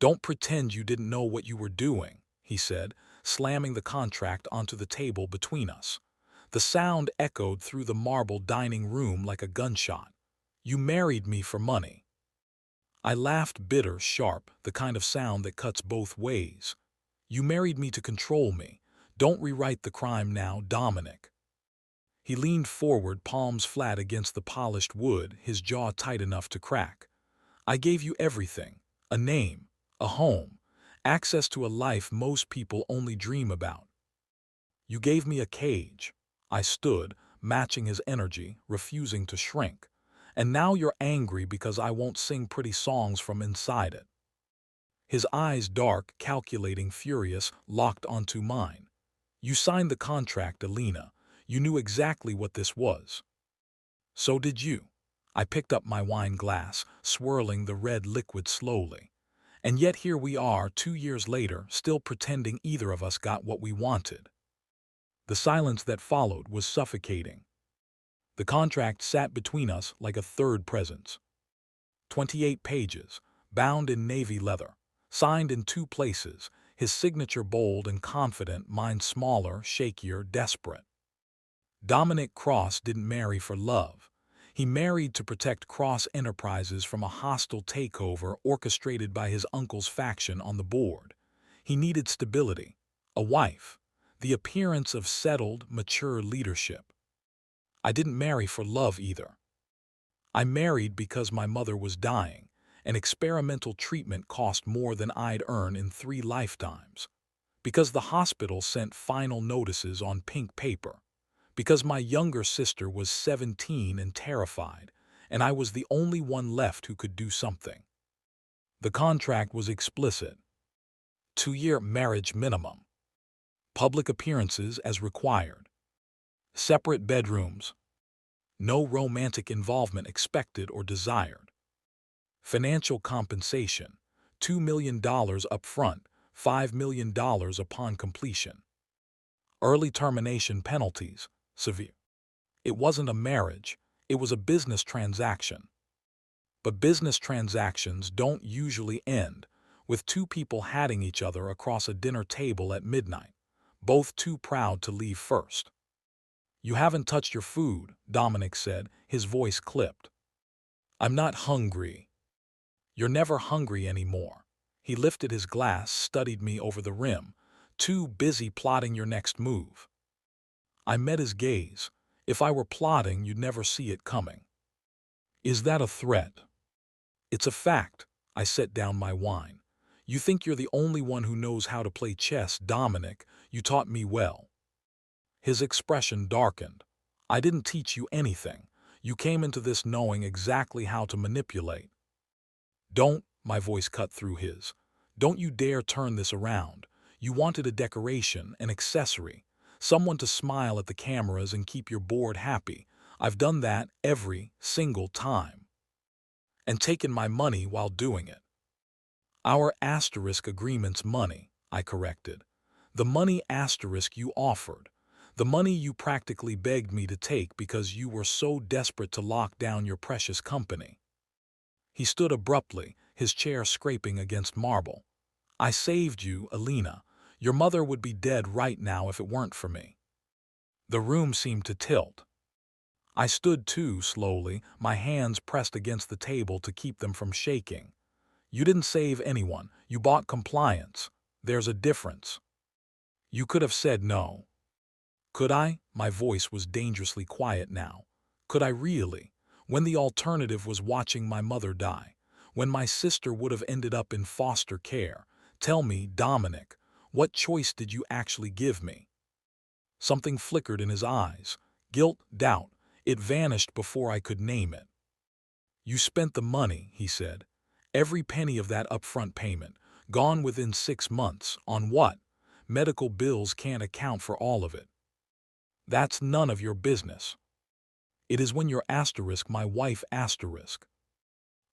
"Don't pretend you didn't know what you were doing," he said, slamming the contract onto the table between us. The sound echoed through the marble dining room like a gunshot. "You married me for money." I laughed, bitter, sharp, the kind of sound that cuts both ways. "You married me to control me. Don't rewrite the crime now, Dominic." He leaned forward, palms flat against the polished wood, his jaw tight enough to crack. "I gave you everything. A name, a home, access to a life most people only dream about. You gave me a cage." I stood, matching his energy, refusing to shrink. "And now you're angry because I won't sing pretty songs from inside it." His eyes, dark, calculating, furious, locked onto mine. "You signed the contract, Alina. You knew exactly what this was." "So did you." I picked up my wine glass, swirling the red liquid slowly. "And yet here we are, 2 years later, still pretending either of us got what we wanted." The silence that followed was suffocating. The contract sat between us like a third presence. 28 pages, bound in navy leather, signed in two places, his signature bold and confident, mine smaller, shakier, desperate. Dominic Cross didn't marry for love. He married to protect Cross Enterprises from a hostile takeover orchestrated by his uncle's faction on the board. He needed stability, a wife, the appearance of settled, mature leadership. I didn't marry for love either. I married because my mother was dying, and experimental treatment cost more than I'd earn in 3 lifetimes. Because the hospital sent final notices on pink paper. Because my younger sister was 17 and terrified, and I was the only one left who could do something. The contract was explicit. 2-year marriage minimum. Public appearances as required. Separate bedrooms. No romantic involvement expected or desired. Financial compensation: $2 million up front, $5 million upon completion. Early termination penalties: severe. It wasn't a marriage, it was a business transaction. But business transactions don't usually end with two people hatting each other across a dinner table at midnight, both too proud to leave first. "You haven't touched your food," Dominic said, his voice clipped. "I'm not hungry." "You're never hungry anymore." He lifted his glass, studied me over the rim. "Too busy plotting your next move." I met his gaze. "If I were plotting, you'd never see it coming." "Is that a threat?" "It's a fact." I set down my wine. "You think you're the only one who knows how to play chess, Dominic. You taught me well." His expression darkened. "I didn't teach you anything. You came into this knowing exactly how to manipulate." "Don't," my voice cut through his. "Don't you dare turn this around. You wanted a decoration, an accessory, someone to smile at the cameras and keep your board happy. I've done that every single time. And taken my money while doing it." "Our asterisk agreement's money," I corrected. "The money asterisk you offered. The money you practically begged me to take because you were so desperate to lock down your precious company." He stood abruptly, his chair scraping against marble. "I saved you, Alina. Your mother would be dead right now if it weren't for me." The room seemed to tilt. I stood too, slowly, my hands pressed against the table to keep them from shaking. "You didn't save anyone. You bought compliance. There's a difference." "You could have said no." "Could I?" My voice was dangerously quiet now. "Could I really? When the alternative was watching my mother die? When my sister would have ended up in foster care? Tell me, Dominic, what choice did you actually give me?" Something flickered in his eyes. Guilt, doubt. It vanished before I could name it. "You spent the money," he said. "Every penny of that upfront payment. Gone within 6 months. On what? Medical bills can't account for all of it." "That's none of your business." "It is when you're asterisk my wife asterisk."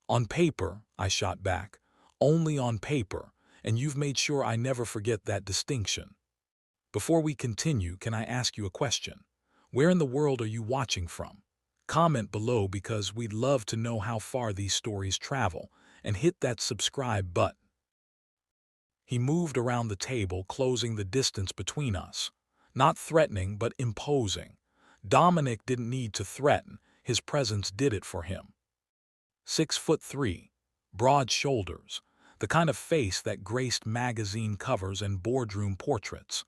"On paper," I shot back. "Only on paper, and you've made sure I never forget that distinction." Before we continue, can I ask you a question? Where in the world are you watching from? Comment below because we'd love to know how far these stories travel, and hit that subscribe button. He moved around the table, closing the distance between us. Not threatening, but imposing. Dominic didn't need to threaten. His presence did it for him. 6'3", broad shoulders, the kind of face that graced magazine covers and boardroom portraits.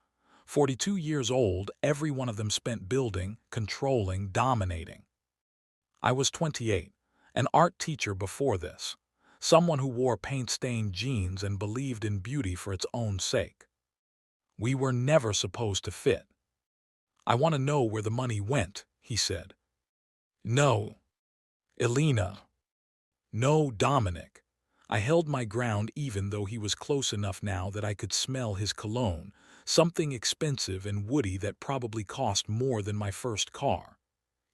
42 years old, every one of them spent building, controlling, dominating. I was 28, an art teacher before this, someone who wore paint-stained jeans and believed in beauty for its own sake. We were never supposed to fit. "I want to know where the money went," he said. "No, Elena. No, Dominic." I held my ground even though he was close enough now that I could smell his cologne, something expensive and woody that probably cost more than my first car.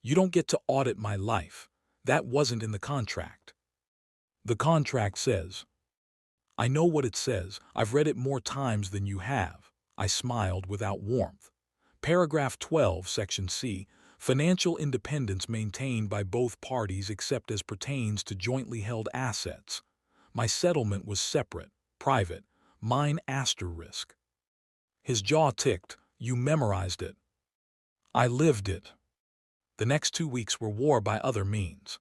"You don't get to audit my life. That wasn't in the contract." "The contract says." "I know what it says. I've read it more times than you have." I smiled without warmth. Paragraph 12, Section C, financial independence maintained by both parties except as pertains to jointly held assets. My settlement was separate, private, mine asterisk. His jaw ticked. "You memorized it." "I lived it." The next 2 weeks were war by other means.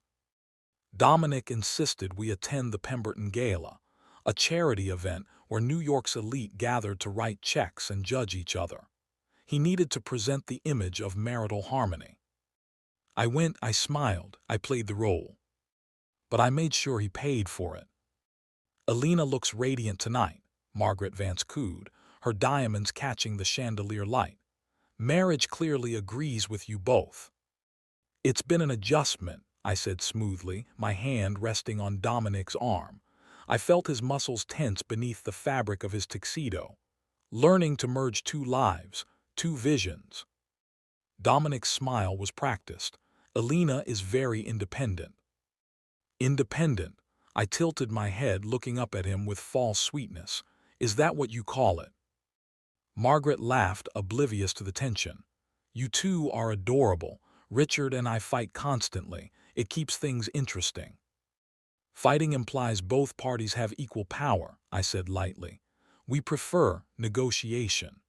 Dominic insisted we attend the Pemberton Gala, a charity event where New York's elite gathered to write checks and judge each other. He needed to present the image of marital harmony. I went, I smiled, I played the role. But I made sure he paid for it. "Elena looks radiant tonight," Margaret Vance cooed, her diamonds catching the chandelier light. "Marriage clearly agrees with you both." "It's been an adjustment," I said smoothly, my hand resting on Dominic's arm. I felt his muscles tense beneath the fabric of his tuxedo. "Learning to merge two lives, two visions." Dominic's smile was practiced. "Elena is very independent." "Independent?" I tilted my head, looking up at him with false sweetness. "Is that what you call it?" Margaret laughed, oblivious to the tension. "You two are adorable. Richard and I fight constantly. It keeps things interesting." "Fighting implies both parties have equal power," I said lightly. "We prefer negotiation."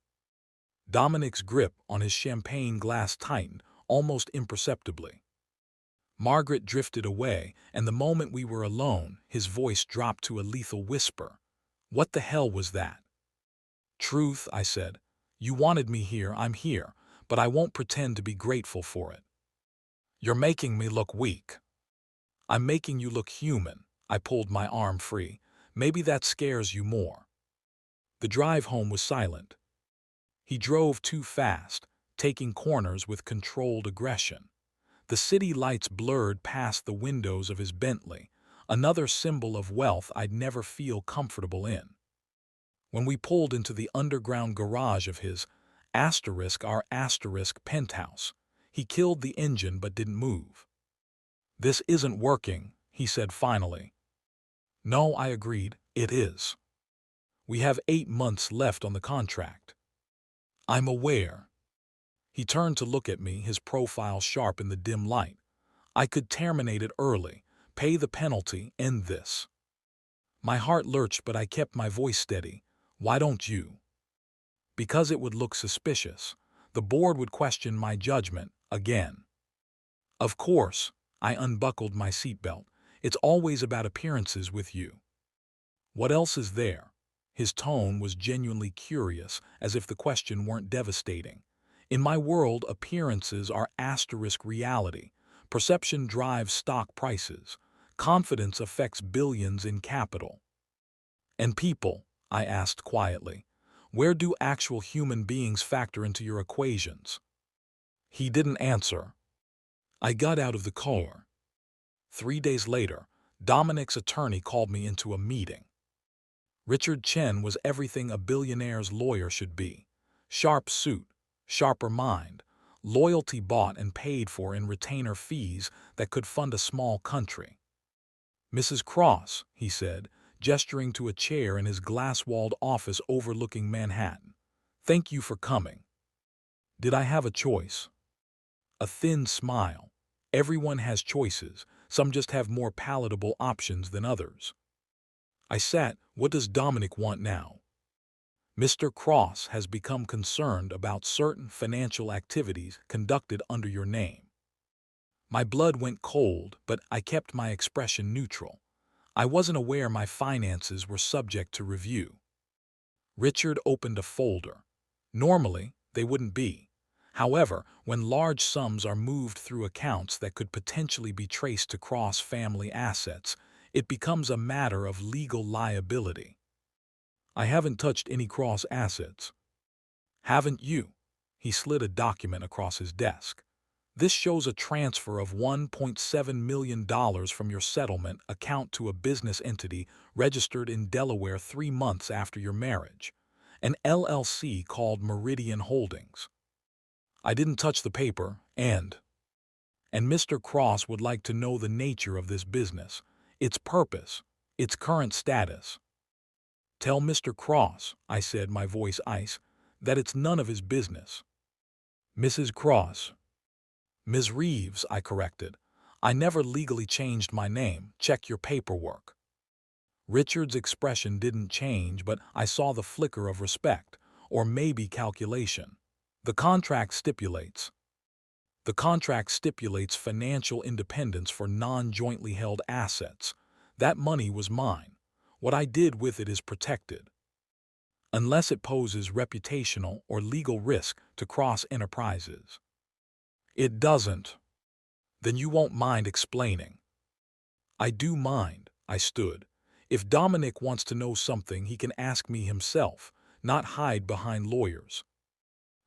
Dominic's grip on his champagne glass tightened, almost imperceptibly. Margaret drifted away, and the moment we were alone, his voice dropped to a lethal whisper. "What the hell was that?" "Truth," I said. "You wanted me here, I'm here, but I won't pretend to be grateful for it." "You're making me look weak." "I'm making you look human." I pulled my arm free. "Maybe that scares you more." The drive home was silent. He drove too fast, taking corners with controlled aggression. The city lights blurred past the windows of his Bentley, another symbol of wealth I'd never feel comfortable in. When we pulled into the underground garage of his our penthouse, he killed the engine but didn't move. "This isn't working," he said finally. "No," I agreed, "it is. We have 8 months left on the contract." "I'm aware." He turned to look at me, his profile sharp in the dim light. "I could terminate it early, pay the penalty, end this." My heart lurched, but I kept my voice steady. "Why don't you?" "Because it would look suspicious. The board would question my judgment again." "Of course." I unbuckled my seatbelt. "It's always about appearances with you." "What else is there?" His tone was genuinely curious, as if the question weren't devastating. "In my world, appearances are asterisk reality. Perception drives stock prices. Confidence affects billions in capital." "And people?" I asked quietly. "Where do actual human beings factor into your equations?" He didn't answer. I got out of the car. 3 days later, Dominic's attorney called me into a meeting. Richard Chen was everything a billionaire's lawyer should be. Sharp suit, sharper mind, loyalty bought and paid for in retainer fees that could fund a small country. "Mrs. Cross," he said, gesturing to a chair in his glass-walled office overlooking Manhattan. "Thank you for coming." Did I have a choice? A thin smile. Everyone has choices. Some just have more palatable options than others. I sat. "What does Dominic want now?" Mr. Cross has become concerned about certain financial activities conducted under your name. My blood went cold, but I kept my expression neutral. I wasn't aware my finances were subject to review. Richard opened a folder. Normally, they wouldn't be. However, when large sums are moved through accounts that could potentially be traced to cross-family assets, it becomes a matter of legal liability. I haven't touched any cross assets. Haven't you? He slid a document across his desk. This shows a transfer of $1.7 million from your settlement account to a business entity registered in Delaware 3 months after your marriage, an LLC called Meridian Holdings. I didn't touch the paper, and Mr. Cross would like to know the nature of this business, its purpose, its current status. Tell Mr. Cross, I said, my voice ice, that it's none of his business. Mrs. Cross. Ms. Reeves, I corrected. I never legally changed my name. Check your paperwork. Richard's expression didn't change, but I saw the flicker of respect, or maybe calculation. The contract stipulates. The contract stipulates financial independence for non-jointly held assets. That money was mine. What I did with it is protected, unless it poses reputational or legal risk to Cross Enterprises. It doesn't. Then you won't mind explaining. I do mind, I stood. If Dominic wants to know something, he can ask me himself, not hide behind lawyers.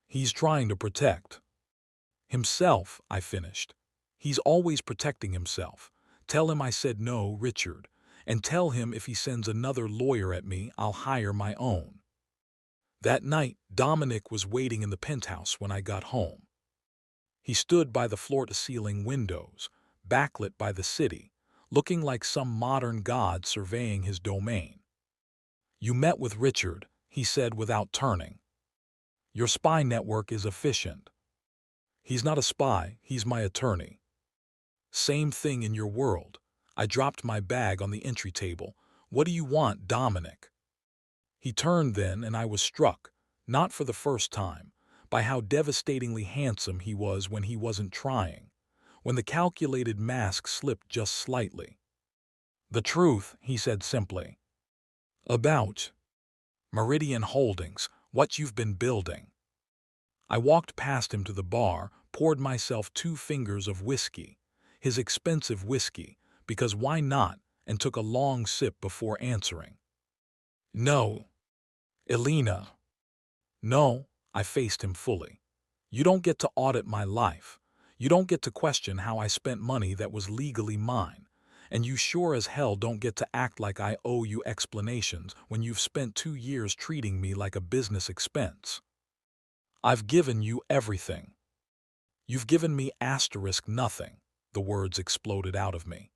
He's trying to protect himself, I finished. He's always protecting himself. Tell him I said no, Richard, and tell him if he sends another lawyer at me, I'll hire my own. That night, Dominic was waiting in the penthouse when I got home. He stood by the floor-to-ceiling windows, backlit by the city, looking like some modern god surveying his domain. You met with Richard, he said without turning. Your spy network is efficient. He's not a spy, he's my attorney. Same thing in your world. I dropped my bag on the entry table. What do you want, Dominic? He turned then, and I was struck, not for the first time, by how devastatingly handsome he was when he wasn't trying, when the calculated mask slipped just slightly. The truth, he said simply. About Meridian Holdings, what you've been building. I walked past him to the bar, poured myself 2 fingers of whiskey, his expensive whiskey, because why not, and took a long sip before answering. No, Elena. No, I faced him fully. You don't get to audit my life. You don't get to question how I spent money that was legally mine. And you sure as hell don't get to act like I owe you explanations when you've spent 2 years treating me like a business expense. I've given you everything. You've given me nothing, the words exploded out of me.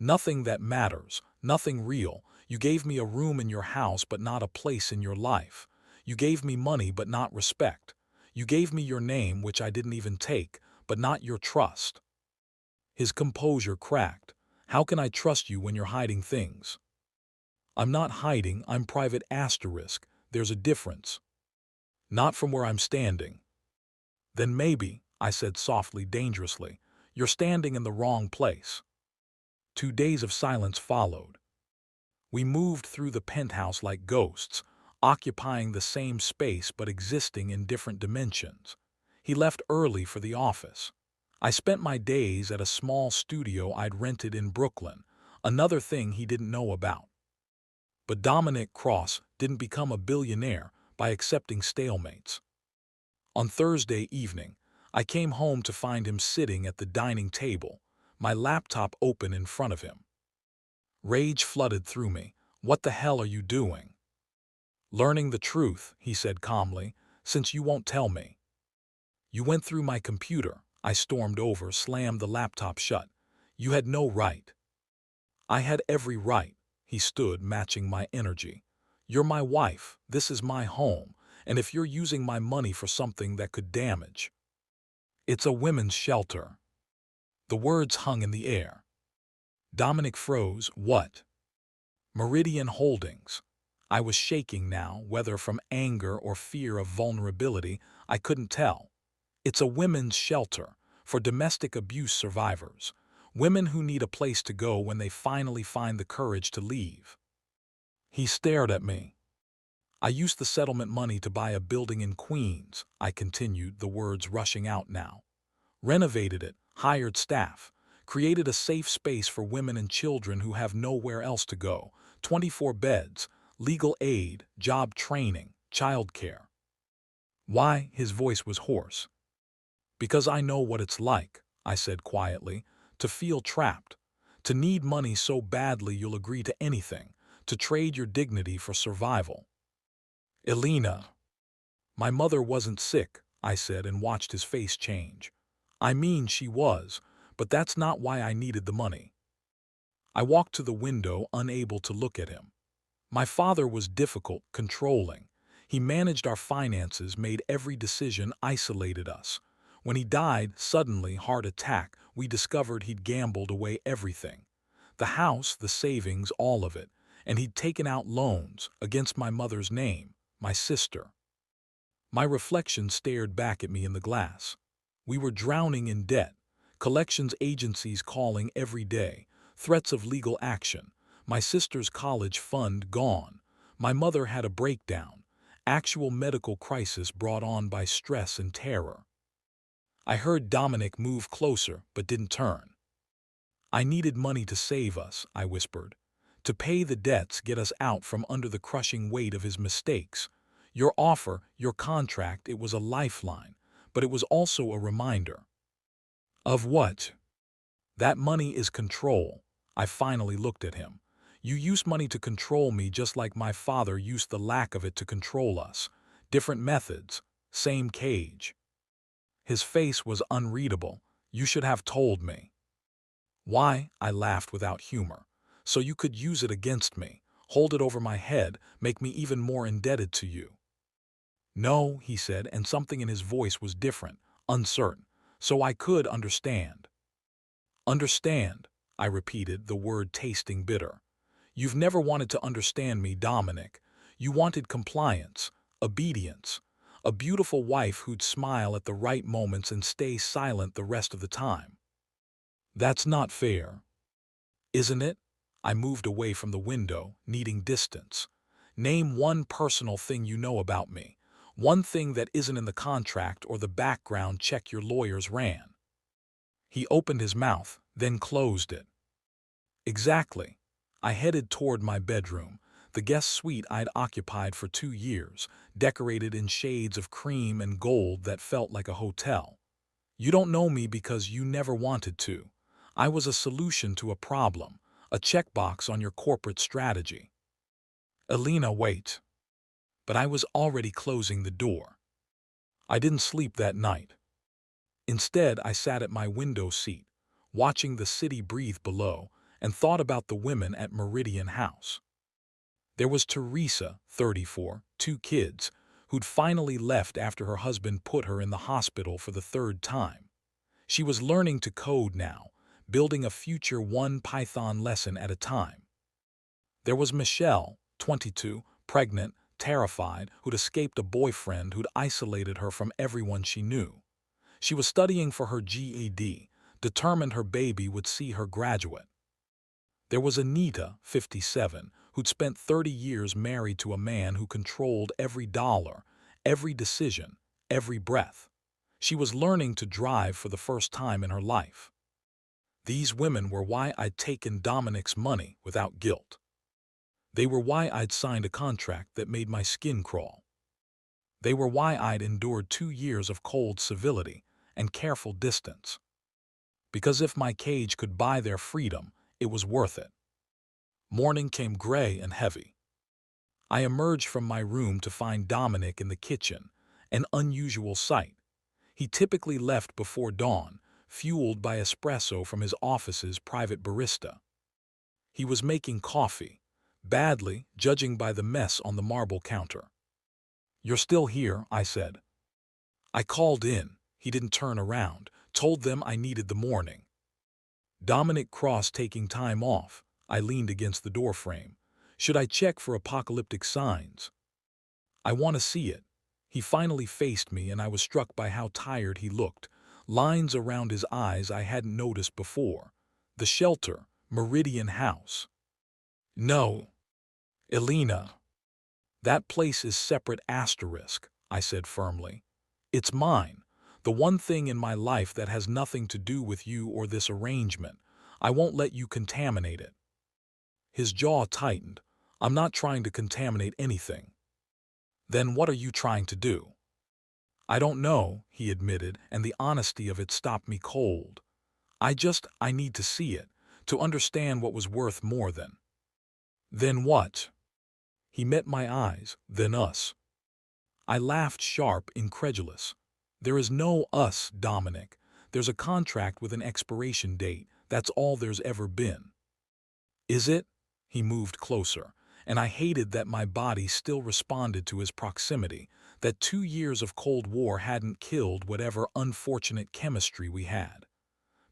Nothing that matters, nothing real. You gave me a room in your house but not a place in your life. You gave me money but not respect. You gave me your name, which I didn't even take, but not your trust. His composure cracked. How can I trust you when you're hiding things? I'm not hiding, I'm private asterisk. There's a difference. Not from where I'm standing. Then maybe, I said softly, dangerously, you're standing in the wrong place. 2 days of silence followed. We moved through the penthouse like ghosts, occupying the same space but existing in different dimensions. He left early for the office. I spent my days at a small studio I'd rented in Brooklyn, another thing he didn't know about. But Dominic Cross didn't become a billionaire by accepting stalemates. On Thursday evening, I came home to find him sitting at the dining table, my laptop open in front of him. Rage flooded through me. What the hell are you doing? Learning the truth, he said calmly, since you won't tell me. You went through my computer. I stormed over, slammed the laptop shut. You had no right. I had every right. He stood, matching my energy. You're my wife. This is my home. And if you're using my money for something that could damage, it's a women's shelter. The words hung in the air. Dominic froze. What? Meridian Holdings. I was shaking now, whether from anger or fear of vulnerability, I couldn't tell. It's a women's shelter for domestic abuse survivors, women who need a place to go when they finally find the courage to leave. He stared at me. I used the settlement money to buy a building in Queens, I continued, the words rushing out now. Renovated it, hired staff, created a safe space for women and children who have nowhere else to go, 24 beds, legal aid, job training, childcare. Why? His voice was hoarse. Because I know what it's like, I said quietly, to feel trapped, to need money so badly you'll agree to anything, to trade your dignity for survival. Elena. My mother wasn't sick, I said and watched his face change. I mean, she was, but that's not why I needed the money. I walked to the window, unable to look at him. My father was difficult, controlling. He managed our finances, made every decision, isolated us. When he died, suddenly, heart attack, we discovered he'd gambled away everything. The house, the savings, all of it. And he'd taken out loans against my mother's name, my sister. My reflection stared back at me in the glass. We were drowning in debt, collections agencies calling every day, threats of legal action, my sister's college fund gone. My mother had a breakdown, actual medical crisis brought on by stress and terror. I heard Dominic move closer but didn't turn. I needed money to save us, I whispered. To pay the debts, get us out from under the crushing weight of his mistakes. Your offer, your contract, it was a lifeline, but it was also a reminder. Of what? That money is control. I finally looked at him. You use money to control me just like my father used the lack of it to control us. Different methods, same cage. His face was unreadable. You should have told me. Why? I laughed without humor. So you could use it against me, hold it over my head, make me even more indebted to you. No, he said, and something in his voice was different, uncertain. So I could understand. Understand, I repeated, the word tasting bitter. You've never wanted to understand me, Dominic. You wanted compliance, obedience, a beautiful wife who'd smile at the right moments and stay silent the rest of the time. That's not fair. Isn't it? I moved away from the window, needing distance. Name one personal thing you know about me. One thing that isn't in the contract or the background check your lawyers ran. He opened his mouth, then closed it. Exactly. I headed toward my bedroom, the guest suite I'd occupied for 2 years, decorated in shades of cream and gold that felt like a hotel. You don't know me because you never wanted to. I was a solution to a problem, a checkbox on your corporate strategy. Elena, wait. But I was already closing the door. I didn't sleep that night. Instead, I sat at my window seat, watching the city breathe below, and thought about the women at Meridian House. There was Teresa, 34, 2 kids, who'd finally left after her husband put her in the hospital for the 3rd time. She was learning to code now, building a future one Python lesson at a time. There was Michelle, 22, pregnant, terrified, who'd escaped a boyfriend who'd isolated her from everyone she knew. She was studying for her GED, determined her baby would see her graduate. There was Anita, 57, who'd spent 30 years married to a man who controlled every dollar, every decision, every breath. She was learning to drive for the first time in her life. These women were why I'd taken Dominic's money without guilt. They were why I'd signed a contract that made my skin crawl. They were why I'd endured 2 years of cold civility and careful distance. Because if my cage could buy their freedom, it was worth it. Morning came gray and heavy. I emerged from my room to find Dominic in the kitchen, an unusual sight. He typically left before dawn, fueled by espresso from his office's private barista. He was making coffee, badly, judging by the mess on the marble counter. "You're still here," I said. I called in. He didn't turn around, told them I needed the morning. Dominic crossed taking time off. I leaned against the doorframe. Should I check for apocalyptic signs? I want to see it. He finally faced me, and I was struck by how tired he looked. Lines around his eyes I hadn't noticed before. The shelter, Meridian House. No, Elena. That place is separate asterisk, I said firmly. It's mine. The one thing in my life that has nothing to do with you or this arrangement. I won't let you contaminate it. His jaw tightened. I'm not trying to contaminate anything. Then what are you trying to do? I don't know, he admitted, and the honesty of it stopped me cold. I need to see it, to understand what was worth more than. Then what? He met my eyes, then us. I laughed sharp, incredulous. There is no us, Dominic. There's a contract with an expiration date. That's all there's ever been. Is it? He moved closer, and I hated that my body still responded to his proximity, that 2 years of Cold War hadn't killed whatever unfortunate chemistry we had.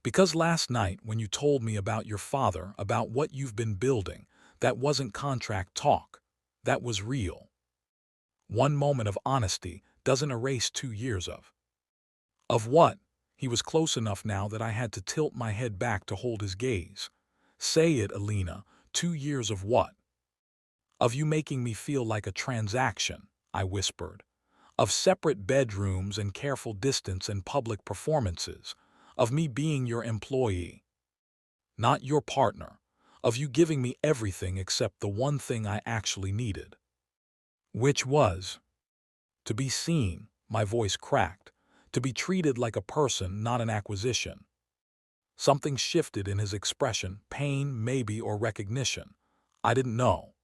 Because last night, when you told me about your father, about what you've been building, that wasn't contract talk. That was real. One moment of honesty doesn't erase 2 years of. Of what? He was close enough now that I had to tilt my head back to hold his gaze. Say it, Alina. 2 years of what? Of you making me feel like a transaction, I whispered. Of separate bedrooms and careful distance and public performances. Of me being your employee. Not your partner. Of you giving me everything except the one thing I actually needed. Which was? To be seen, my voice cracked. To be treated like a person, not an acquisition. Something shifted in his expression, pain, maybe, or recognition. I didn't know.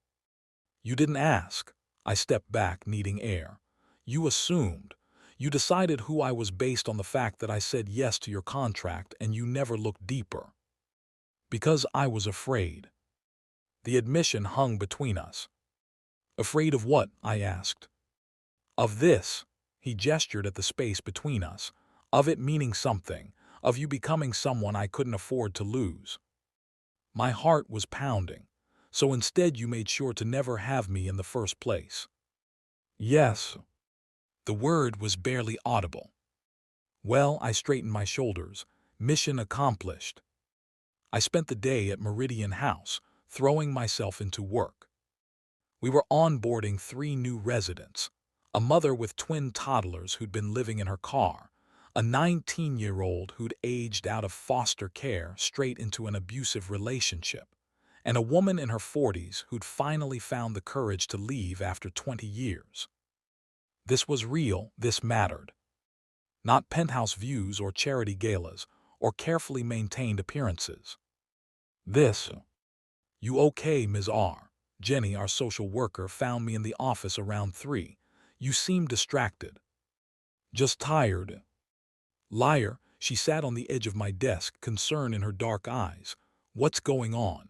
You didn't ask. I stepped back, needing air. You assumed. You decided who I was based on the fact that I said yes to your contract, and you never looked deeper. Because I was afraid. The admission hung between us. Afraid of what? I asked. Of this. He gestured at the space between us. Of it meaning something. Of you becoming someone I couldn't afford to lose. My heart was pounding. So instead you made sure to never have me in the first place. Yes. The word was barely audible. Well, I straightened my shoulders. Mission accomplished. I spent the day at Meridian House, throwing myself into work. We were onboarding 3 new residents. A mother with twin toddlers who'd been living in her car, a 19-year-old who'd aged out of foster care straight into an abusive relationship, and a woman in her 40s who'd finally found the courage to leave after 20 years. This was real, this mattered. Not penthouse views or charity galas or carefully maintained appearances. This. You okay, Ms. R? Jenny, our social worker, found me in the office around 3. You seem distracted. Just tired. Liar, she sat on the edge of my desk, concern in her dark eyes. What's going on?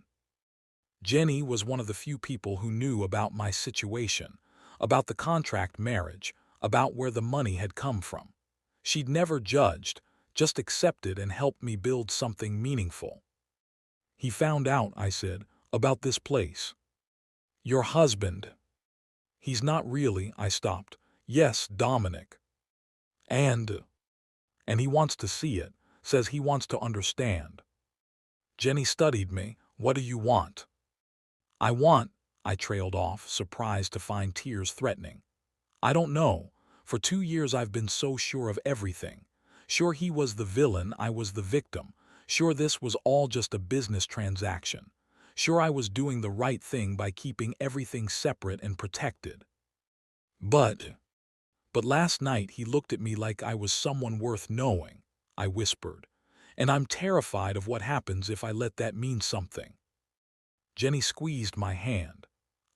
Jenny was one of the few people who knew about my situation, about the contract marriage, about where the money had come from. She'd never judged, just accepted and helped me build something meaningful. He found out, I said, about this place. Your husband. He's not really, I stopped. Yes, Dominic. And he wants to see it, says he wants to understand. Jenny studied me. What do you want? I trailed off, surprised to find tears threatening. I don't know. For 2 years I've been so sure of everything. Sure he was the villain, I was the victim. Sure this was all just a business transaction. Sure I was doing the right thing by keeping everything separate and protected. But last night he looked at me like I was someone worth knowing, I whispered. And I'm terrified of what happens if I let that mean something. Jenny squeezed my hand.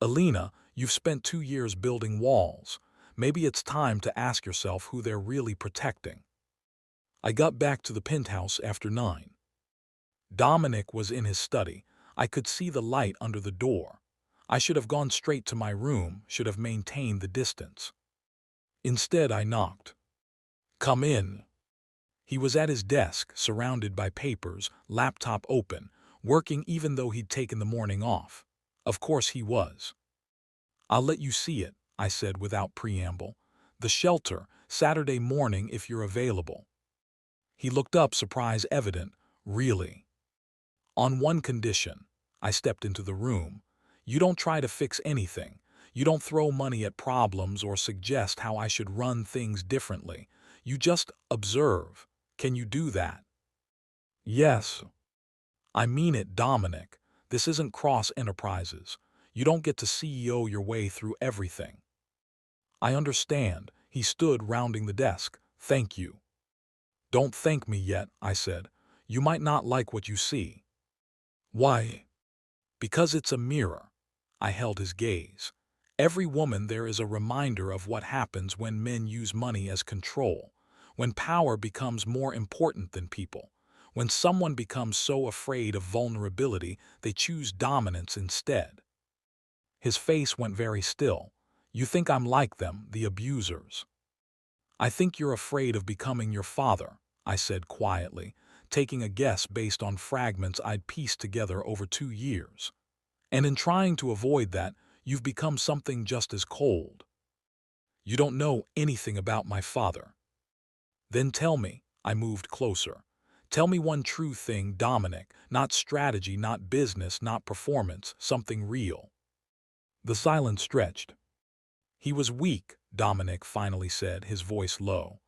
Alina, you've spent 2 years building walls. Maybe it's time to ask yourself who they're really protecting. I got back to the penthouse after 9. Dominic was in his study. I could see the light under the door. I should have gone straight to my room, should have maintained the distance. Instead, I knocked. Come in. He was at his desk, surrounded by papers, laptop open, working even though he'd taken the morning off. Of course he was. I'll let you see it, I said without preamble. The shelter, Saturday morning if you're available. He looked up, surprise evident. Really? On one condition. I stepped into the room. You don't try to fix anything. You don't throw money at problems or suggest how I should run things differently. You just observe. Can you do that? Yes. I mean it, Dominic. This isn't Cross Enterprises. You don't get to CEO your way through everything. I understand. He stood rounding the desk. Thank you. Don't thank me yet, I said. You might not like what you see. Why? Because it's a mirror. I held his gaze. Every woman there is a reminder of what happens when men use money as control, when power becomes more important than people, when someone becomes so afraid of vulnerability they choose dominance instead. His face went very still. You think I'm like them, the abusers. I think you're afraid of becoming your father, I said quietly, taking a guess based on fragments I'd pieced together over 2 years. And in trying to avoid that, you've become something just as cold. You don't know anything about my father. Then tell me, I moved closer. Tell me one true thing, Dominic, not strategy, not business, not performance, something real. The silence stretched. He was weak, Dominic finally said, his voice low.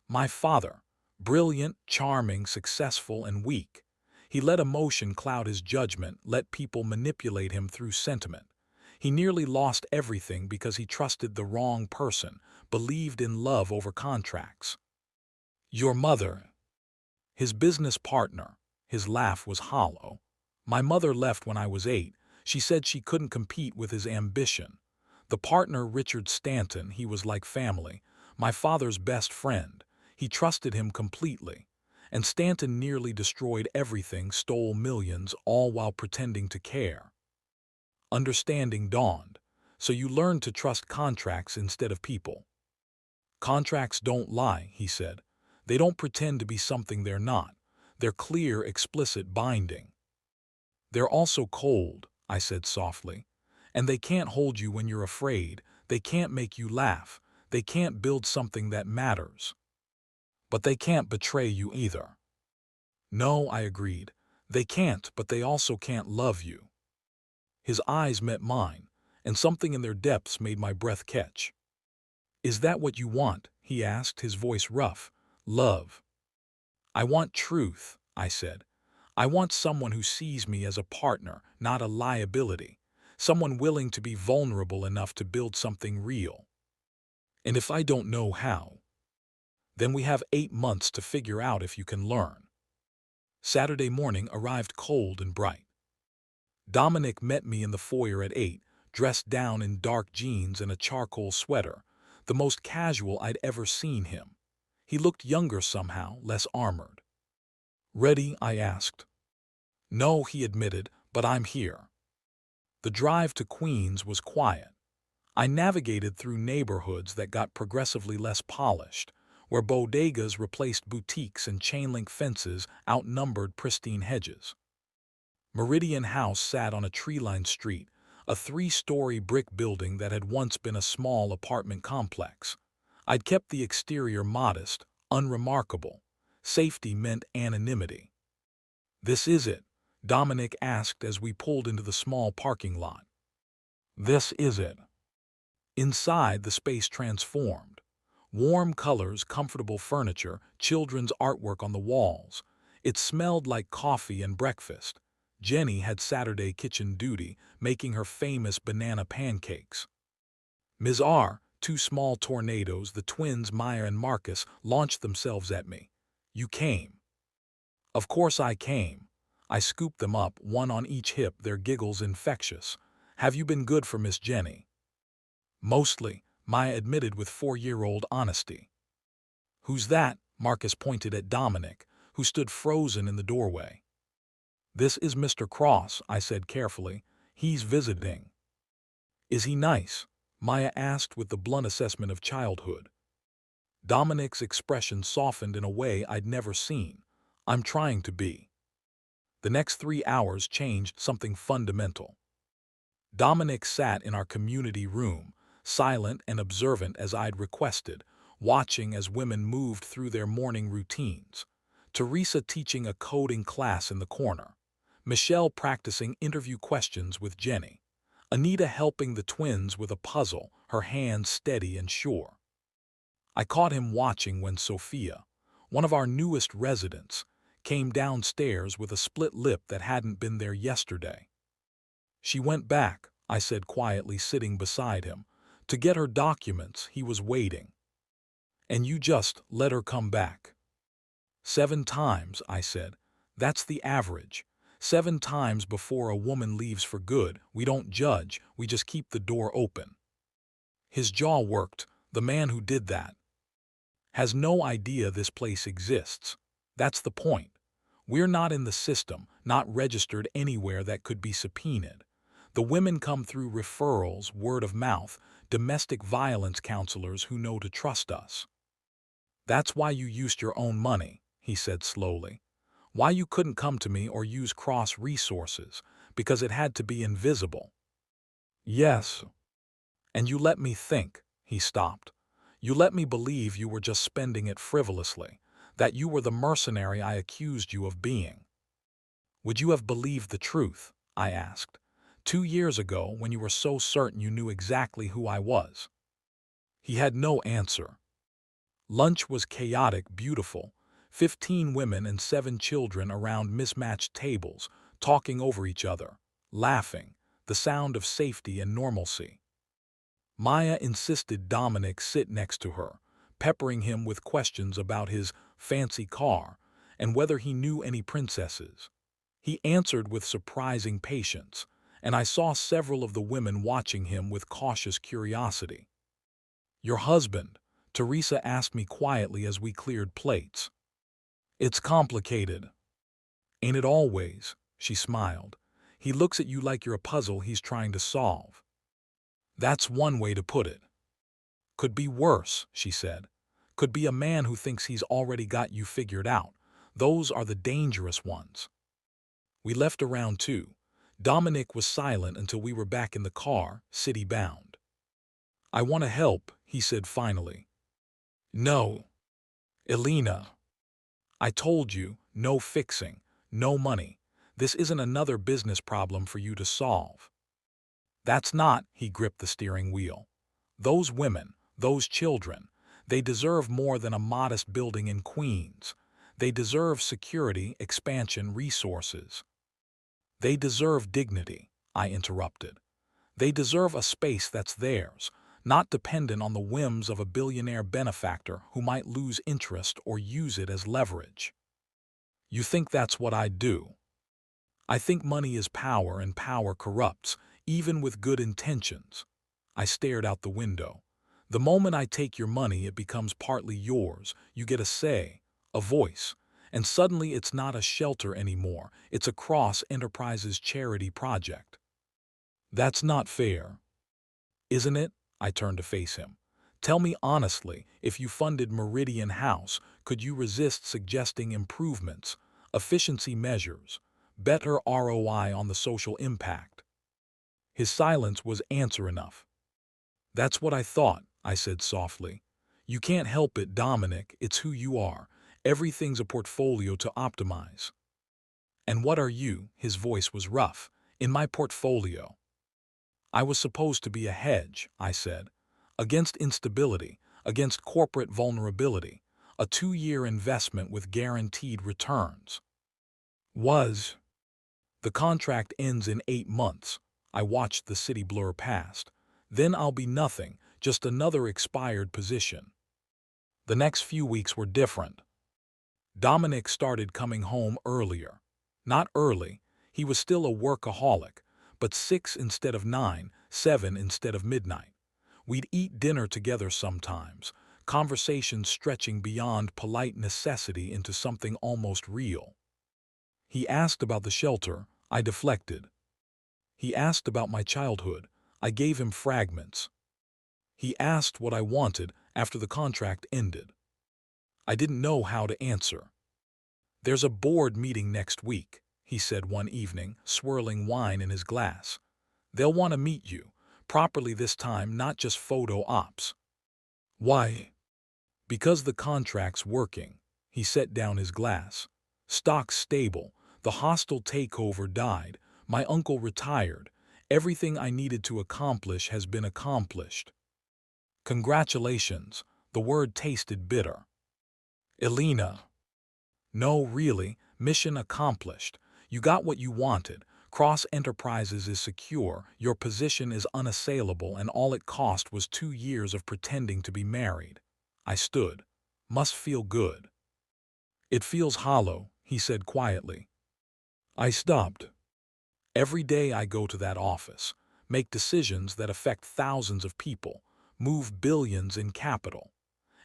My father, brilliant, charming, successful, and weak. He let emotion cloud his judgment, let people manipulate him through sentiment. He nearly lost everything because he trusted the wrong person, believed in love over contracts. Your mother, his business partner, his laugh was hollow. My mother left when I was 8. She said she couldn't compete with his ambition. The partner, Richard Stanton, he was like family, my father's best friend. He trusted him completely. And Stanton nearly destroyed everything, stole millions, all while pretending to care. Understanding dawned. So you learned to trust contracts instead of people. Contracts don't lie, he said. They don't pretend to be something they're not. They're clear, explicit, binding. They're also cold, I said softly. And they can't hold you when you're afraid. They can't make you laugh. They can't build something that matters. But they can't betray you either. No, I agreed. They can't, but they also can't love you. His eyes met mine, and something in their depths made my breath catch. Is that what you want? He asked, his voice rough. Love. I want truth, I said. I want someone who sees me as a partner, not a liability. Someone willing to be vulnerable enough to build something real. And if I don't know how, then we have 8 months to figure out if you can learn. Saturday morning arrived cold and bright. Dominic met me in the foyer at 8, dressed down in dark jeans and a charcoal sweater, the most casual I'd ever seen him. He looked younger somehow, less armored. Ready? I asked. No, he admitted, but I'm here. The drive to Queens was quiet. I navigated through neighborhoods that got progressively less polished, where bodegas replaced boutiques and chain-link fences outnumbered pristine hedges. Meridian House sat on a tree-lined street, a 3-story brick building that had once been a small apartment complex. I'd kept the exterior modest, unremarkable. Safety meant anonymity. This is it, Dominic asked as we pulled into the small parking lot. This is it. Inside, the space transformed. Warm colors, comfortable furniture, children's artwork on the walls. It smelled like coffee and breakfast. Jenny had Saturday kitchen duty, making her famous banana pancakes. Ms. R., 2 small tornadoes, the twins Maya and Marcus, launched themselves at me. You came. Of course I came. I scooped them up, one on each hip, their giggles infectious. Have you been good for Miss Jenny? Mostly, Maya admitted with 4-year-old honesty. Who's that? Marcus pointed at Dominic, who stood frozen in the doorway. This is Mr. Cross, I said carefully. He's visiting. Is he nice? Maya asked with the blunt assessment of childhood. Dominic's expression softened in a way I'd never seen. I'm trying to be. The next 3 hours changed something fundamental. Dominic sat in our community room, silent and observant as I'd requested, watching as women moved through their morning routines. Teresa teaching a coding class in the corner. Michelle practicing interview questions with Jenny. Anita helping the twins with a puzzle, her hands steady and sure. I caught him watching when Sophia, one of our newest residents, came downstairs with a split lip that hadn't been there yesterday. She went back, I said quietly, sitting beside him, to get her documents. He was waiting. And you just let her come back. 7 times, I said. That's the average. 7 times before a woman leaves for good. We don't judge, we just keep the door open. His jaw worked. The man who did that has no idea this place exists. That's the point. We're not in the system, not registered anywhere that could be subpoenaed. The women come through referrals, word of mouth, domestic violence counselors who know to trust us. That's why you used your own money, he said slowly. Why you couldn't come to me or use cross resources, because it had to be invisible. Yes. And you let me think, he stopped. You let me believe you were just spending it frivolously, that you were the mercenary I accused you of being. Would you have believed the truth? I asked. 2 years ago, when you were so certain you knew exactly who I was. He had no answer. Lunch was chaotic, beautiful. 15 women and 7 children around mismatched tables, talking over each other, laughing, the sound of safety and normalcy. Maya insisted Dominic sit next to her, peppering him with questions about his fancy car and whether he knew any princesses. He answered with surprising patience, and I saw several of the women watching him with cautious curiosity. Your husband, Teresa asked me quietly as we cleared plates. It's complicated. Ain't it always? She smiled. He looks at you like you're a puzzle he's trying to solve. That's one way to put it. Could be worse, she said. Could be a man who thinks he's already got you figured out. Those are the dangerous ones. We left around 2. Dominic was silent until we were back in the car, city-bound. I want to help, he said finally. No. Elena. I told you, no fixing, no money. This isn't another business problem for you to solve. That's not, he gripped the steering wheel. Those women, those children, they deserve more than a modest building in Queens. They deserve security, expansion, resources. They deserve dignity, I interrupted. They deserve a space that's theirs, not dependent on the whims of a billionaire benefactor who might lose interest or use it as leverage. You think that's what I'd do? I think money is power and power corrupts, even with good intentions. I stared out the window. The moment I take your money, it becomes partly yours. You get a say, a voice. And suddenly it's not a shelter anymore. It's a Cross Enterprises charity project. That's not fair. Isn't it? I turned to face him. Tell me honestly, if you funded Meridian House, could you resist suggesting improvements, efficiency measures, better ROI on the social impact? His silence was answer enough. That's what I thought, I said softly. You can't help it, Dominic, it's who you are. Everything's a portfolio to optimize. And what are you? His voice was rough. In my portfolio. I was supposed to be a hedge, I said, against instability, against corporate vulnerability, a 2-year investment with guaranteed returns. Was. The contract ends in 8 months. I watched the city blur past. Then I'll be nothing, just another expired position. The next few weeks were different. Dominic started coming home earlier. Not early, he was still a workaholic, but 6 instead of 9, 7 instead of midnight. We'd eat dinner together sometimes, conversations stretching beyond polite necessity into something almost real. He asked about the shelter, I deflected. He asked about my childhood, I gave him fragments. He asked what I wanted after the contract ended. I didn't know how to answer. There's a board meeting next week, he said one evening, swirling wine in his glass. They'll want to meet you, properly this time, not just photo ops. Why? Because the contract's working. He set down his glass. Stock's stable. The hostile takeover died. My uncle retired. Everything I needed to accomplish has been accomplished. Congratulations. The word tasted bitter. Elena. No, really, mission accomplished. You got what you wanted. Cross Enterprises is secure, your position is unassailable, and all it cost was 2 years of pretending to be married. I stood. Must feel good. It feels hollow, he said quietly. I stopped. Every day I go to that office, make decisions that affect thousands of people, move billions in capital.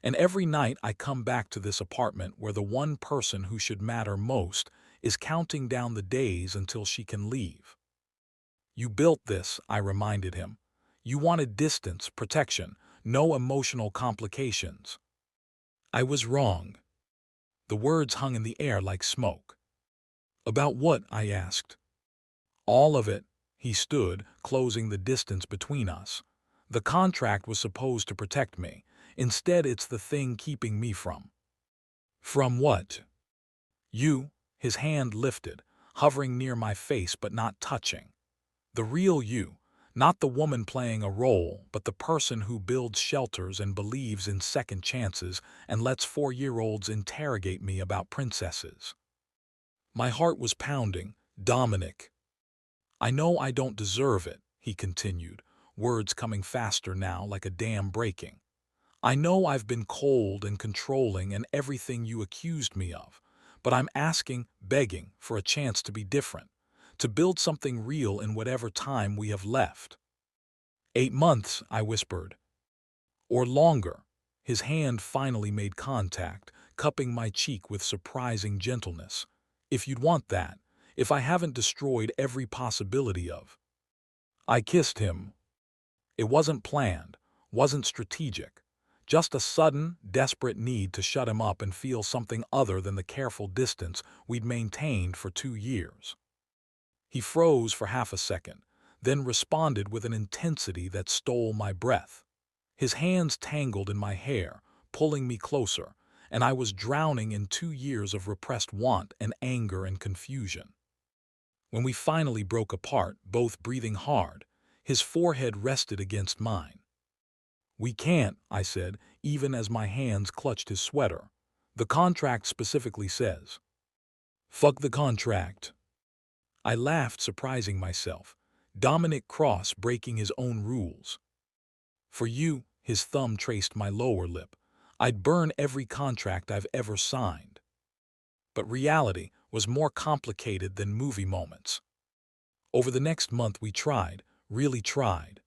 And every night I come back to this apartment where the one person who should matter most is counting down the days until she can leave. You built this, I reminded him. You wanted distance, protection, no emotional complications. I was wrong. The words hung in the air like smoke. About what? I asked. All of it. He stood, closing the distance between us. The contract was supposed to protect me. Instead, it's the thing keeping me from. From what? You. His hand lifted, hovering near my face but not touching. The real you. Not the woman playing a role, but the person who builds shelters and believes in second chances and lets 4-year-olds interrogate me about princesses. My heart was pounding. Dominic. I know I don't deserve it, he continued, words coming faster now like a dam breaking. I know I've been cold and controlling and everything you accused me of, but I'm asking, begging, for a chance to be different, to build something real in whatever time we have left. 8 months, I whispered. Or longer. His hand finally made contact, cupping my cheek with surprising gentleness. If you'd want that, if I haven't destroyed every possibility of. I kissed him. It wasn't planned, wasn't strategic. Just a sudden, desperate need to shut him up and feel something other than the careful distance we'd maintained for 2 years. He froze for half a second, then responded with an intensity that stole my breath. His hands tangled in my hair, pulling me closer, and I was drowning in 2 years of repressed want and anger and confusion. When we finally broke apart, both breathing hard, his forehead rested against mine. We can't, I said, even as my hands clutched his sweater. The contract specifically says. Fuck the contract. I laughed, surprising myself. Dominic Cross breaking his own rules. For you, his thumb traced my lower lip. I'd burn every contract I've ever signed. But reality was more complicated than movie moments. Over the next month we tried, really tried.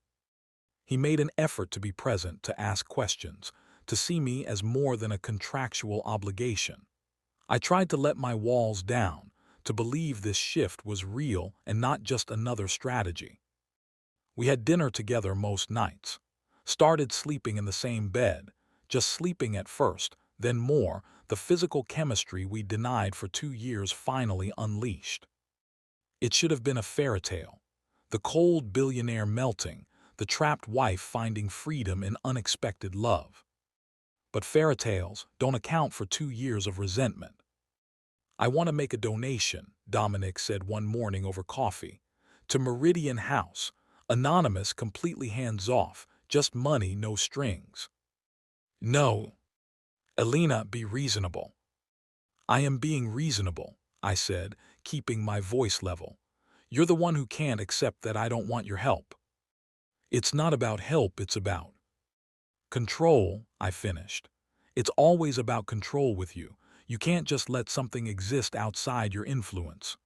He made an effort to be present, to ask questions, to see me as more than a contractual obligation. I tried to let my walls down, to believe this shift was real and not just another strategy. We had dinner together most nights. Started sleeping in the same bed, just sleeping at first, then more, the physical chemistry we denied for 2 years finally unleashed. It should have been a fairy tale. The cold billionaire melting, the trapped wife finding freedom in unexpected love. But fairy tales don't account for 2 years of resentment. I want to make a donation, Dominic said one morning over coffee, to Meridian House, anonymous, completely hands-off, just money, no strings. No. Elena, be reasonable. I am being reasonable, I said, keeping my voice level. You're the one who can't accept that I don't want your help. It's not about help, it's about control, I finished. It's always about control with you. You can't just let something exist outside your influence.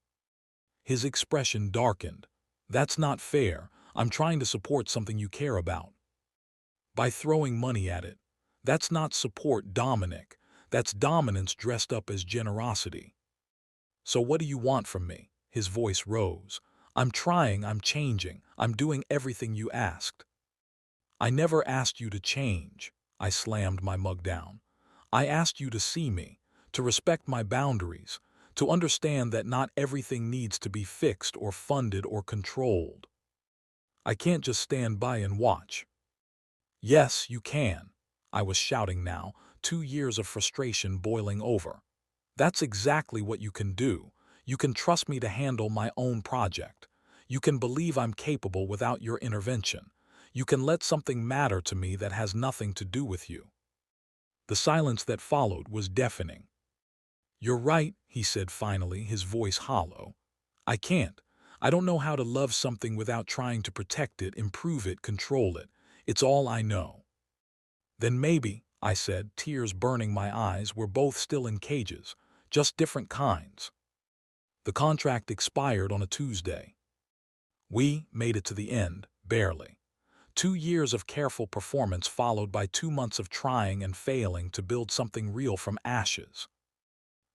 His expression darkened. That's not fair. I'm trying to support something you care about. By throwing money at it. That's not support, Dominic. That's dominance dressed up as generosity. So what do you want from me? His voice rose. I'm trying, I'm changing, I'm doing everything you asked. I never asked you to change. I slammed my mug down. I asked you to see me, to respect my boundaries, to understand that not everything needs to be fixed or funded or controlled. I can't just stand by and watch. Yes, you can. I was shouting now, 2 years of frustration boiling over. That's exactly what you can do. You can trust me to handle my own project. You can believe I'm capable without your intervention. You can let something matter to me that has nothing to do with you. The silence that followed was deafening. You're right, he said finally, his voice hollow. I can't. I don't know how to love something without trying to protect it, improve it, control it. It's all I know. Then maybe, I said, tears burning my eyes, we're both still in cages, just different kinds. The contract expired on a Tuesday. We made it to the end, barely. 2 years of careful performance followed by 2 months of trying and failing to build something real from ashes.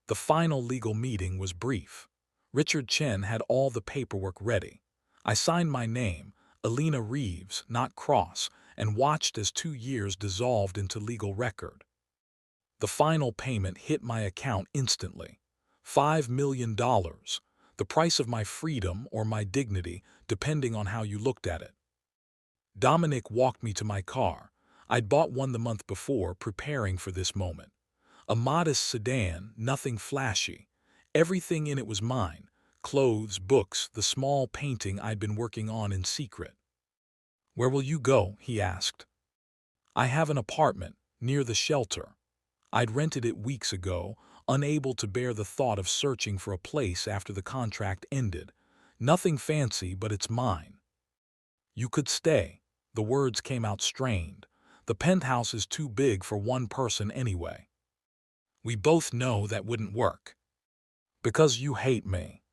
The final legal meeting was brief. Richard Chen had all the paperwork ready. I signed my name, Alina Reeves, not Cross, and watched as 2 years dissolved into legal record. The final payment hit my account instantly. $5 million, the price of my freedom or my dignity, depending on how you looked at it. Dominic walked me to my car. I'd bought one the month before, preparing for this moment. A modest sedan, nothing flashy. Everything in it was mine: clothes, books, the small painting I'd been working on in secret. Where will you go? He asked. I have an apartment, near the shelter. I'd rented it weeks ago, unable to bear the thought of searching for a place after the contract ended. Nothing fancy, but it's mine. You could stay. The words came out strained. The penthouse is too big for one person anyway. We both know that wouldn't work. Because you hate me.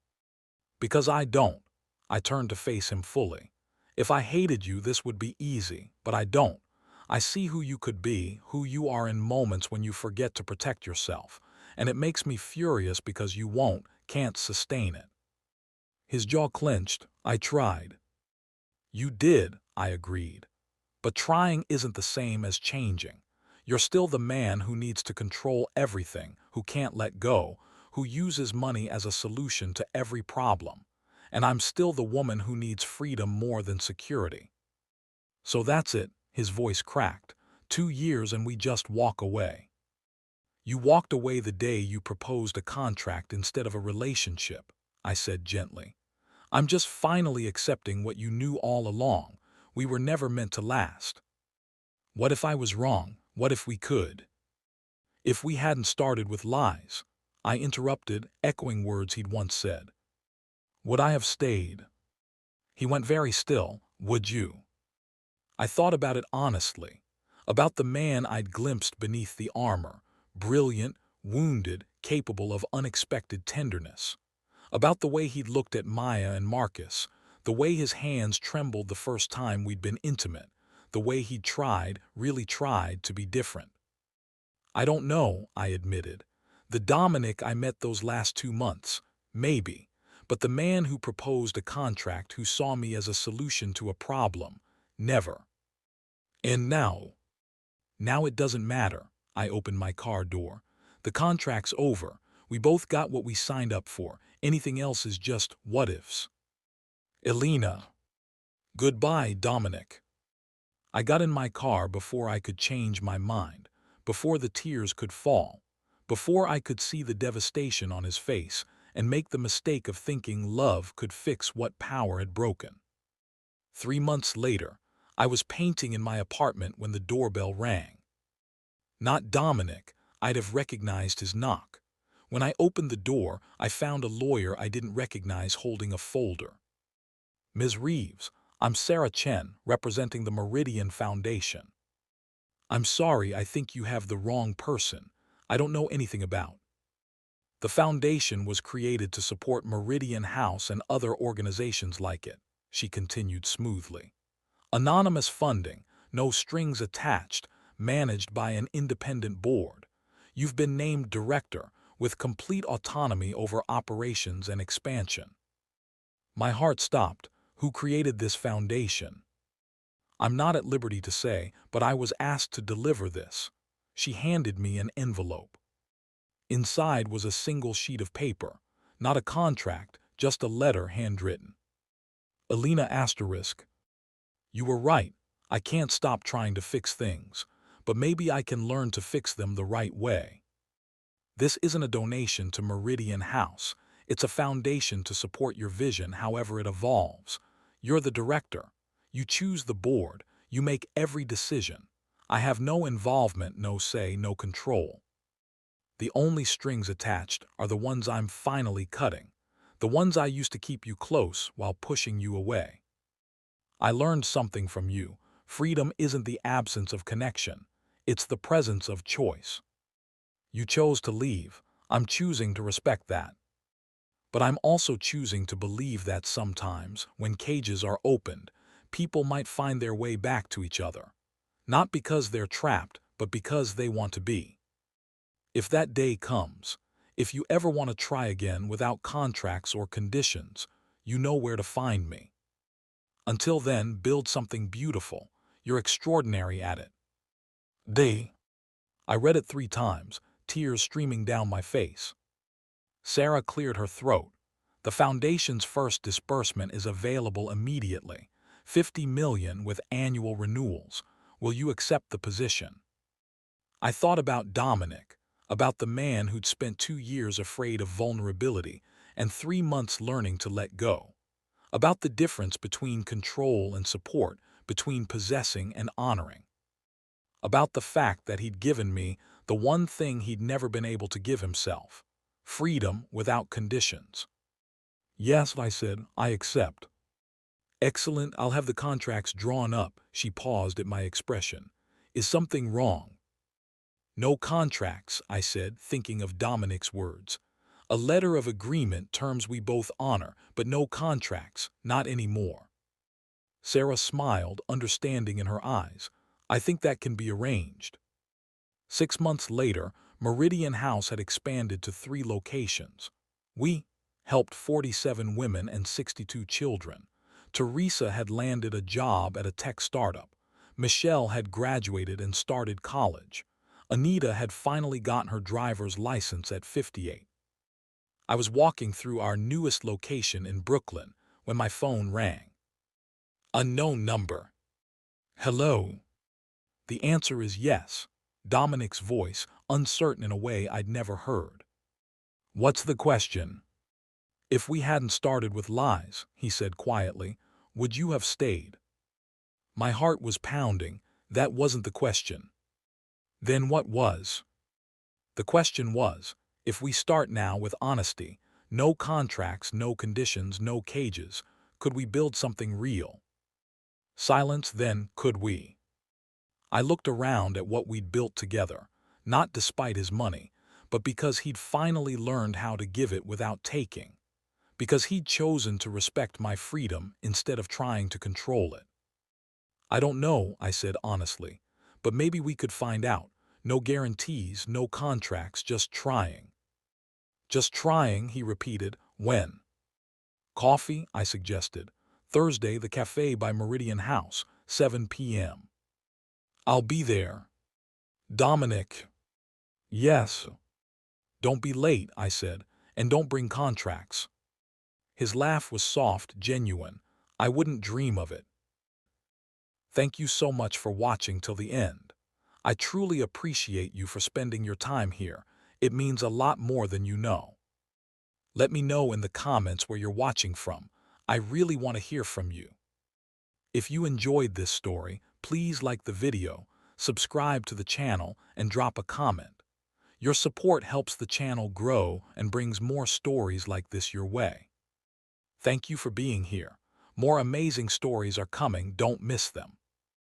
Because I don't. I turned to face him fully. If I hated you, this would be easy, but I don't. I see who you could be, who you are in moments when you forget to protect yourself, and it makes me furious because you can't sustain it. His jaw clenched. I tried. You did, I agreed. But trying isn't the same as changing. You're still the man who needs to control everything, who can't let go, who uses money as a solution to every problem. And I'm still the woman who needs freedom more than security. So that's it, his voice cracked. 2 years and we just walk away. You walked away the day you proposed a contract instead of a relationship, I said gently. I'm just finally accepting what you knew all along. We were never meant to last. What if I was wrong? What if we could? If we hadn't started with lies? I interrupted, echoing words he'd once said. Would I have stayed? He went very still. Would you? I thought about it honestly. About the man I'd glimpsed beneath the armor, brilliant, wounded, capable of unexpected tenderness. About the way he'd looked at Maya and Marcus, the way his hands trembled the first time we'd been intimate, the way he'd tried, really tried, to be different. I don't know, I admitted. The Dominic I met those last 2 months, maybe. But the man who proposed a contract, who saw me as a solution to a problem, never. And now? Now it doesn't matter. I opened my car door. The contract's over. We both got what we signed up for. Anything else is just what-ifs. Elena. Goodbye, Dominic. I got in my car before I could change my mind, before the tears could fall, before I could see the devastation on his face and make the mistake of thinking love could fix what power had broken. 3 months later, I was painting in my apartment when the doorbell rang. Not Dominic. I'd have recognized his knock. When I opened the door, I found a lawyer I didn't recognize holding a folder. Ms. Reeves, I'm Sarah Chen, representing the Meridian Foundation. I'm sorry, I think you have the wrong person. I don't know anything about. The foundation was created to support Meridian House and other organizations like it, she continued smoothly. Anonymous funding, no strings attached, managed by an independent board. You've been named director, with complete autonomy over operations and expansion. My heart stopped. Who created this foundation? I'm not at liberty to say, but I was asked to deliver this. She handed me an envelope. Inside was a single sheet of paper, not a contract, just a letter handwritten. Alina *, You were right. I can't stop trying to fix things, but maybe I can learn to fix them the right way. This isn't a donation to Meridian House. It's a foundation to support your vision however it evolves. You're the director. You choose the board. You make every decision. I have no involvement, no say, no control. The only strings attached are the ones I'm finally cutting, the ones I used to keep you close while pushing you away. I learned something from you. Freedom isn't the absence of connection. It's the presence of choice. You chose to leave. I'm choosing to respect that. But I'm also choosing to believe that sometimes, when cages are opened, people might find their way back to each other. Not because they're trapped, but because they want to be. If that day comes, if you ever want to try again without contracts or conditions, you know where to find me. Until then, build something beautiful. You're extraordinary at it. D. I read it 3 times, tears streaming down my face. Sarah cleared her throat. The foundation's first disbursement is available immediately. 50 million with annual renewals. Will you accept the position? I thought about Dominic, about the man who'd spent 2 years afraid of vulnerability and 3 months learning to let go. About the difference between control and support, between possessing and honoring. About the fact that he'd given me the one thing he'd never been able to give himself: freedom without conditions. Yes, I said, I accept. Excellent, I'll have the contracts drawn up. She paused at my expression. Is something wrong? No contracts, I said, thinking of Dominic's words. A letter of agreement, terms we both honor, but no contracts, not anymore. Sarah smiled, understanding in her eyes. I think that can be arranged. 6 months later, Meridian House had expanded to 3 locations. We helped 47 women and 62 children. Teresa had landed a job at a tech startup. Michelle had graduated and started college. Anita had finally gotten her driver's license at 58. I was walking through our newest location in Brooklyn when my phone rang. Unknown number. Hello. The answer is yes. Dominic's voice, uncertain in a way I'd never heard. What's the question? If we hadn't started with lies, he said quietly, would you have stayed? My heart was pounding. That wasn't the question. Then what was? The question was, if we start now with honesty, no contracts, no conditions, no cages, could we build something real? Silence, then, could we? I looked around at what we'd built together, not despite his money, but because he'd finally learned how to give it without taking, because he'd chosen to respect my freedom instead of trying to control it. I don't know, I said honestly, but maybe we could find out. No guarantees, no contracts, just trying. Just trying, he repeated. When? Coffee, I suggested. Thursday, the cafe by Meridian House, 7 p.m. I'll be there. Dominic. Yes. Don't be late, I said, and don't bring contracts. His laugh was soft, genuine. I wouldn't dream of it. Thank you so much for watching till the end. I truly appreciate you for spending your time here. It means a lot more than you know. Let me know in the comments where you're watching from. I really want to hear from you. If you enjoyed this story, please like the video, subscribe to the channel, and drop a comment. Your support helps the channel grow and brings more stories like this your way. Thank you for being here. More amazing stories are coming, don't miss them.